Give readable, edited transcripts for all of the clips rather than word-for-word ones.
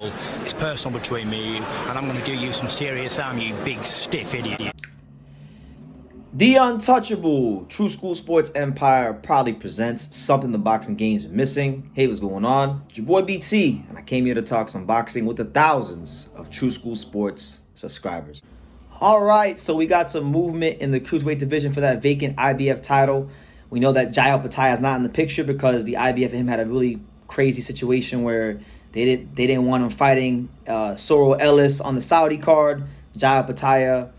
It's personal between me and you, and I'm going to do you some serious harm, you big stiff idiot. The Untouchable True School Sports Empire proudly presents something the boxing game's been missing. Hey, what's going on? It's your boy BT, and I came here to talk some boxing with the thousands of True School Sports subscribers. All right, so we got some movement in the Cruiserweight division for that vacant IBF title. We know that Opetaia is not in the picture because the IBF and him had a really crazy situation where they didn't want him fighting Sorrel Ellis on the Saudi card. Opetaia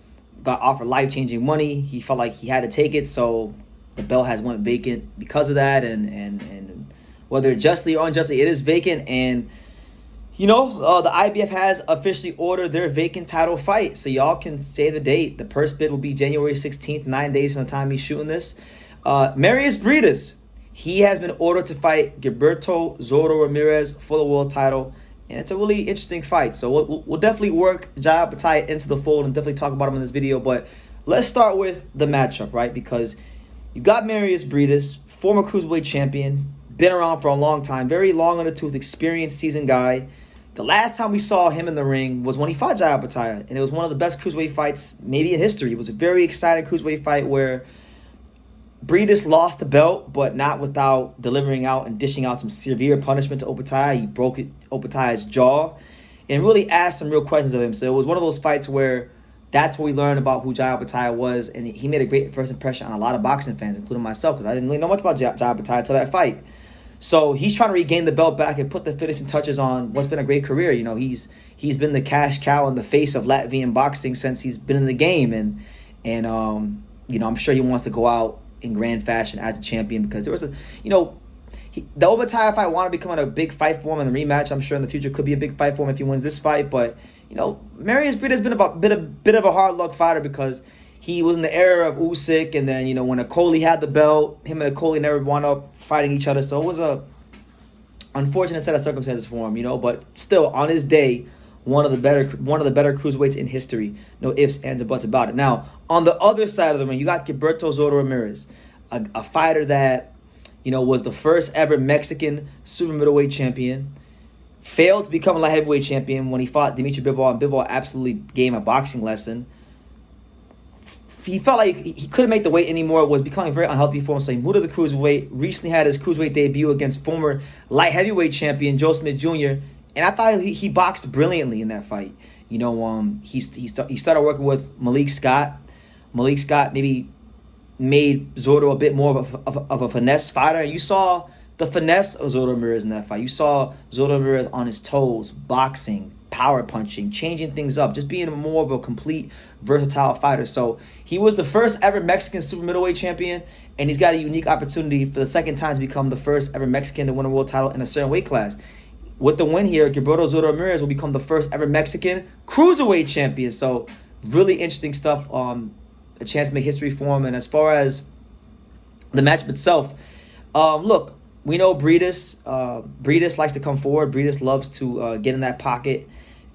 got offered life-changing money. He felt like he had to take it, so the belt has went vacant because of that. And whether justly or unjustly, it is vacant. And you know, the IBF has officially ordered their vacant title fight, so y'all can say the date. The purse bid will be January 16th, 9 days from the time he's shooting this. Mairis Briedis, he has been ordered to fight Gilberto Ramirez for the world title, and it's a really interesting fight. So we'll definitely work Opetaia into the fold and definitely talk about him in this video. But let's start with the matchup, right? Because you got Mairis Briedis, former Cruiserweight champion, been around for a long time, very long in the tooth, experienced, seasoned guy. The last time we saw him in the ring was when he fought Opetaia, and it was one of the best Cruiserweight fights maybe in history. It was a very exciting Cruiserweight fight where Briedis lost the belt, but not without delivering out and dishing out some severe punishment to Opetaia. He broke Opetaia's jaw and really asked some real questions of him. So it was one of those fights where that's where we learned about who Opetaia was, and he made a great first impression on a lot of boxing fans, including myself, because I didn't really know much about Opetaia until that fight. So he's trying to regain the belt back and put the finishing touches on what's been a great career. You know, he's been the cash cow in the face of Latvian boxing since he's been in the game, and you know, I'm sure he wants to go out in grand fashion as a champion, because there was the Opetaia fight wanted to become a big fight for him in the rematch. I'm sure in the future could be a big fight for him if he wins this fight. But you know, Mairis Briedis has been a bit of a hard luck fighter because he was in the era of Usyk, and then, you know, when Akoli had the belt, him and Akoli never wound up fighting each other. So it was a unfortunate set of circumstances for him, you know. But still, on his day, one of the better cruiserweights in history. No ifs, ands, or buts about it. Now, on the other side of the ring, you got Gilberto Ramirez, a fighter that, you know, was the first ever Mexican super middleweight champion. Failed to become a light heavyweight champion when he fought Dimitri Bivol, and Bivol absolutely gave him a boxing lesson. He felt like he couldn't make the weight anymore. It was becoming very unhealthy for him, so he moved to the cruiserweight. Recently had his cruiserweight debut against former light heavyweight champion Joe Smith Jr., and I thought he boxed brilliantly in that fight. You know, he started working with Malik Scott. Malik Scott maybe made Zorro a bit more of a finesse fighter. And you saw the finesse of Zorro Ramirez in that fight. You saw Zorro Ramirez on his toes, boxing, power punching, changing things up, just being more of a complete versatile fighter. So he was the first ever Mexican super middleweight champion, and he's got a unique opportunity for the second time to become the first ever Mexican to win a world title in a certain weight class. With the win here, Gilberto Ramirez will become the first ever Mexican cruiserweight champion. So really interesting stuff. A chance to make history for him. And as far as the matchup itself, look, we know Briedis likes to come forward. Briedis loves to get in that pocket.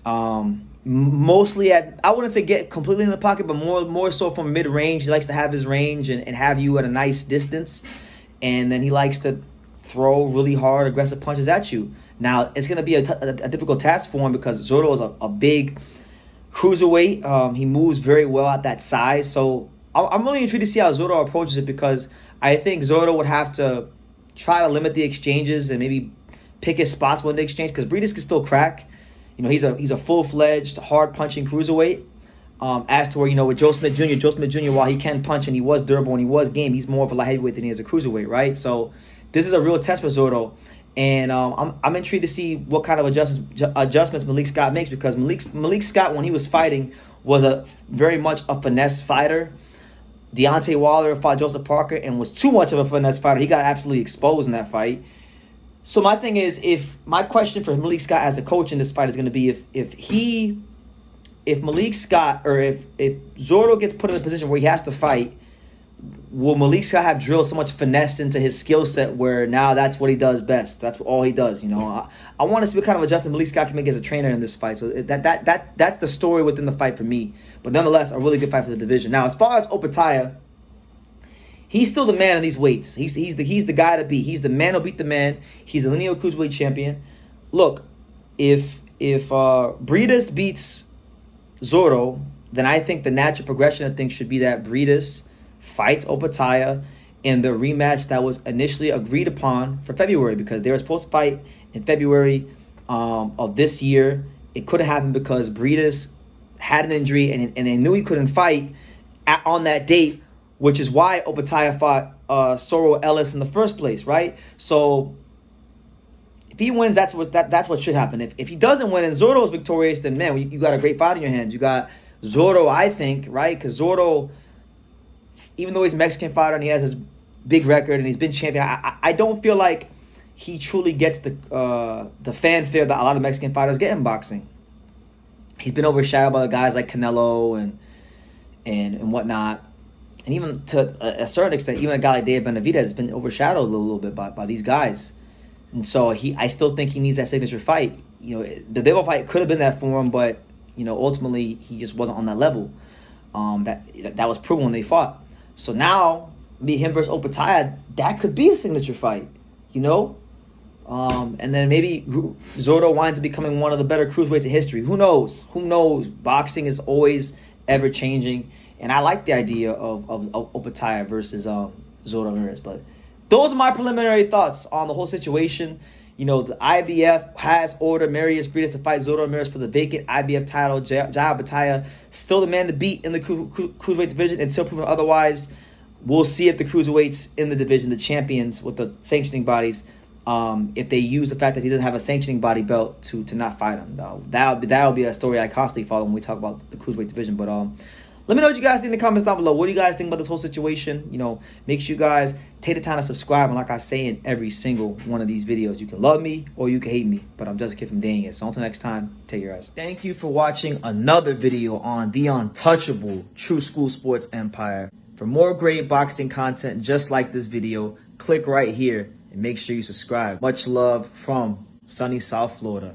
Mostly I wouldn't say get completely in the pocket, but more so from mid-range. He likes to have his range and have you at a nice distance. And then he likes to throw really hard, aggressive punches at you. Now, it's going to be a difficult task for him because Zorro is a big cruiserweight. He moves very well at that size. So I'm really intrigued to see how Zorro approaches it, because I think Zorro would have to try to limit the exchanges and maybe pick his spots when they exchange, because Briedis can still crack. You know, he's a full-fledged, hard-punching cruiserweight. As to where, you know, with Joe Smith Jr., while he can punch and he was durable and he was game, he's more of a light heavyweight than he is a cruiserweight, right? So this is a real test for Zorro. And I'm intrigued to see what kind of adjustments Malik Scott makes, because Malik Scott, when he was fighting, was very much a finesse fighter. Deontay Wilder fought Joseph Parker and was too much of a finesse fighter. He got absolutely exposed in that fight. So my thing is, my question for Malik Scott as a coach in this fight is going to be if Malik Scott, or if Zorro gets put in a position where he has to fight, will Malik Scott have drilled so much finesse into his skill set where now that's what he does best? That's all he does, you know. I want to see what kind of adjustment Malik Scott can make as a trainer in this fight. So that's the story within the fight for me. But nonetheless, a really good fight for the division. Now, as far as Opetaia, he's still the man in these weights. He's the guy to beat. He's the man who'll beat the man. He's the lineal cruiserweight champion. Look, if Briedis beats Zorro, then I think the natural progression of things should be that Briedis fights Opetaia in the rematch that was initially agreed upon for February, because they were supposed to fight in February of this year. It couldn't happen because Briedis had an injury and they knew he couldn't fight on that date, which is why Opetaia fought Zorro Ellis in the first place, right? So if he wins, that's what should happen. If he doesn't win and Zorro is victorious, then man, you got a great fight in your hands. You got Zorro, I think, right? Because Zorro, even though he's a Mexican fighter and he has his big record and he's been champion, I don't feel like he truly gets the fanfare that a lot of Mexican fighters get in boxing. He's been overshadowed by the guys like Canelo and whatnot. And even to a certain extent, even a guy like Dave Benavidez has been overshadowed a little bit by these guys. And so I still think he needs that signature fight. The Bivol fight could have been that for him, but ultimately he just wasn't on that level. That was proven when they fought. So now, him versus Opetaia, that could be a signature fight, and then maybe Zorro winds up becoming one of the better cruiserweights in history. Who knows? Boxing is always ever changing, and I like the idea of Opetaia versus Zorro Ramirez. But those are my preliminary thoughts on the whole situation. The IBF has ordered Mairis Briedis to fight Zorro Ramirez for the vacant IBF title. Jai Opetaia still the man to beat in the cruiserweight division until proven otherwise. We'll see if the cruiserweights in the division, the champions with the sanctioning bodies, if they use the fact that he doesn't have a sanctioning body belt to not fight him. That'll be a story I constantly follow when we talk about the cruiserweight division. But let me know what you guys think in the comments down below. What do you guys think about this whole situation? Make sure you guys take the time to subscribe. And like I say in every single one of these videos, you can love me or you can hate me, but I'm just a kid from dang it. So until next time, take your ass. Thank you for watching another video on the untouchable True School Sports Empire. For more great boxing content just like this video, click right here and make sure you subscribe. Much love from sunny South Florida.